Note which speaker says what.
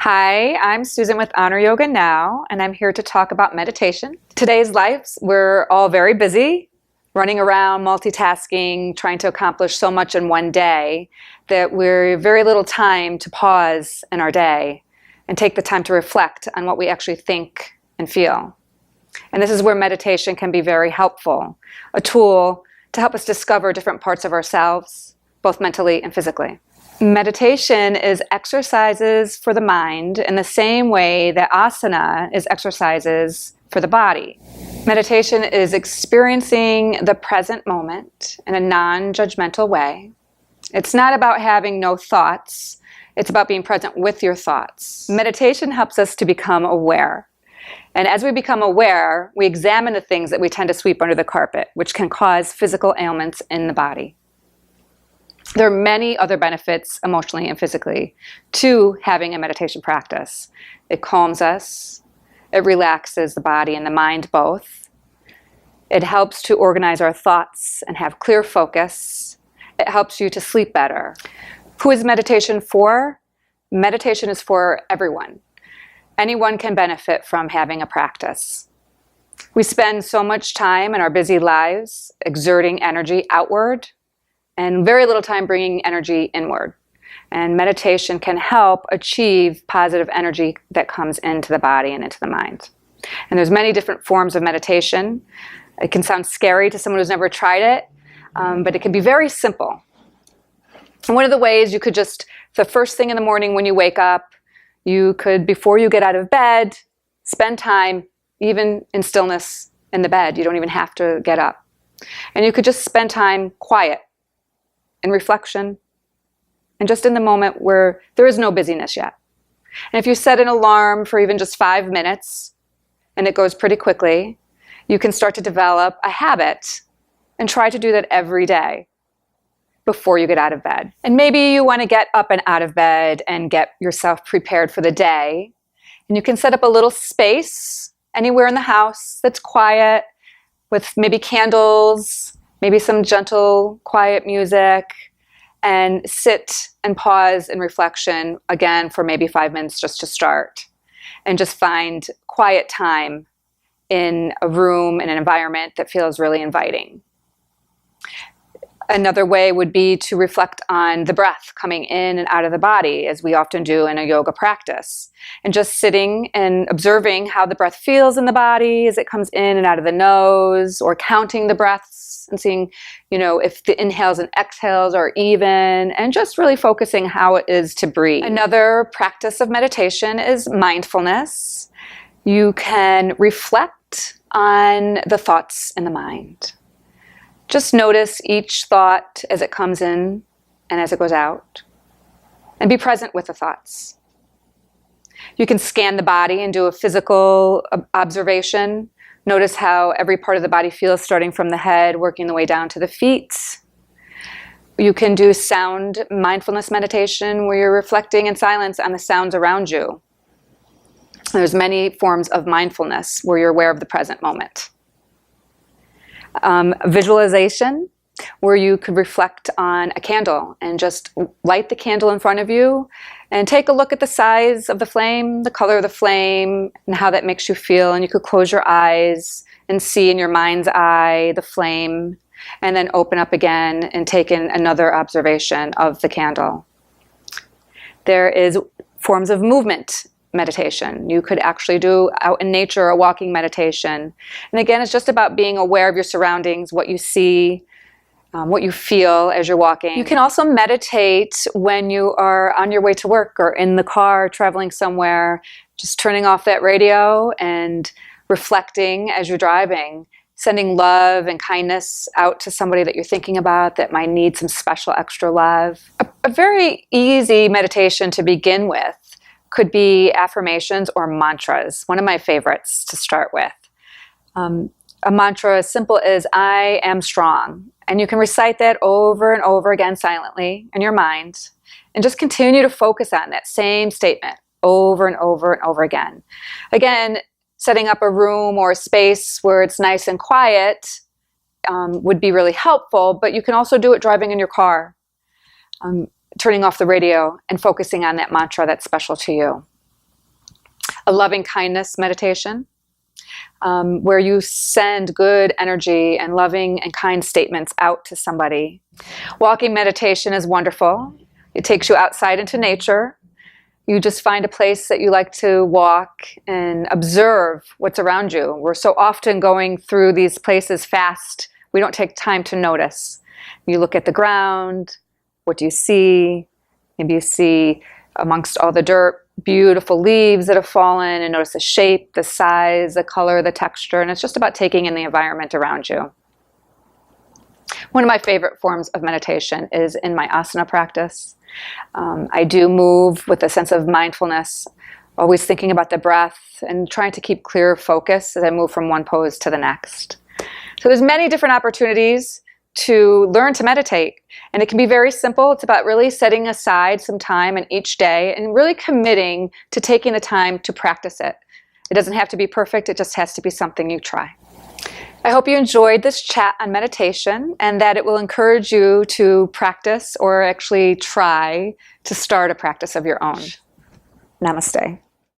Speaker 1: Hi, I'm Susan with Honor Yoga Now, and I'm here to talk about meditation. Today's lives, we're all very busy, running around, multitasking, trying to accomplish so much in one day that we're very little time to pause in our day and take the time to reflect on what we actually think and feel. And this is where meditation can be very helpful, a tool to help us discover different parts of ourselves, both mentally and physically. Meditation is exercises for the mind in the same way that asana is exercises for the body. Meditation is experiencing the present moment in a non-judgmental way. It's not about having no thoughts. It's about being present with your thoughts. Meditation helps us to become aware. And as we become aware, we examine the things that we tend to sweep under the carpet, which can cause physical ailments in the body. There are many other benefits emotionally and physically to having a meditation practice. It calms us, it relaxes the body and the mind both. It helps to organize our thoughts and have clear focus. It helps you to sleep better. Who is meditation for? Meditation is for everyone. Anyone can benefit from having a practice. We spend so much time in our busy lives exerting energy outward and very little time bringing energy inward. And meditation can help achieve positive energy that comes into the body and into the mind. And there's many different forms of meditation. It can sound scary to someone who's never tried it, but it can be very simple. And one of the ways you could just, the first thing in the morning when you wake up, you could, before you get out of bed, spend time even in stillness in the bed. You don't even have to get up. And you could just spend time quiet, in reflection, and just in the moment where there is no busyness yet. And if you set an alarm for even just 5 minutes, and it goes pretty quickly, you can start to develop a habit and try to do that every day before you get out of bed. And maybe you want to get up and out of bed and get yourself prepared for the day. And you can set up a little space anywhere in the house that's quiet with maybe candles, maybe some gentle, quiet music, and sit and pause in reflection again for maybe 5 minutes just to start. And just find quiet time in a room, in an environment that feels really inviting. Another way would be to reflect on the breath coming in and out of the body, as we often do in a yoga practice. And just sitting and observing how the breath feels in the body as it comes in and out of the nose, or counting the breaths and seeing, if the inhales and exhales are even, and just really focusing how it is to breathe. Another practice of meditation is mindfulness. You can reflect on the thoughts in the mind. Just notice each thought as it comes in and as it goes out, and be present with the thoughts. You can scan the body and do a physical observation. Notice how every part of the body feels, starting from the head, working the way down to the feet. You can do sound mindfulness meditation where you're reflecting in silence on the sounds around you. There's many forms of mindfulness where you're aware of the present moment. Visualization, where you could reflect on a candle and just light the candle in front of you and take a look at the size of the flame, the color of the flame, and how that makes you feel. And you could close your eyes and see in your mind's eye the flame, and then open up again and take in another observation of the candle. There is forms of movement meditation. You could actually do out in nature a walking meditation. And again, it's just about being aware of your surroundings, what you see, what you feel as you're walking. You can also meditate when you are on your way to work or in the car traveling somewhere, just turning off that radio and reflecting as you're driving, sending love and kindness out to somebody that you're thinking about that might need some special extra love. A very easy meditation to begin with could be affirmations or mantras, one of my favorites to start with. A mantra as simple as I am strong. And you can recite that over and over again silently in your mind, and just continue to focus on that same statement over and over and over again. Again, setting up a room or a space where it's nice and quiet would be really helpful, but you can also do it driving in your car. Turning off the radio and focusing on that mantra that's special to you. a loving kindness meditation, where you send good energy and loving and kind statements out to somebody. Walking meditation is wonderful. It takes you outside into nature. You just find a place that you like to walk and observe what's around you. We're so often going through these places fast, we don't take time to notice. You look at the ground, what do you see? Maybe you see amongst all the dirt, beautiful leaves that have fallen, and notice the shape, the size, the color, the texture, and it's just about taking in the environment around you. One of my favorite forms of meditation is in my asana practice. I do move with a sense of mindfulness, always thinking about the breath and trying to keep clear focus as I move from one pose to the next. So there's many different opportunities to learn to meditate, and it can be very simple. It's about really setting aside some time in each day and really committing to taking the time to practice it. It doesn't have to be perfect, it just has to be something you try. I hope you enjoyed this chat on meditation and that it will encourage you to practice or actually try to start a practice of your own. Namaste.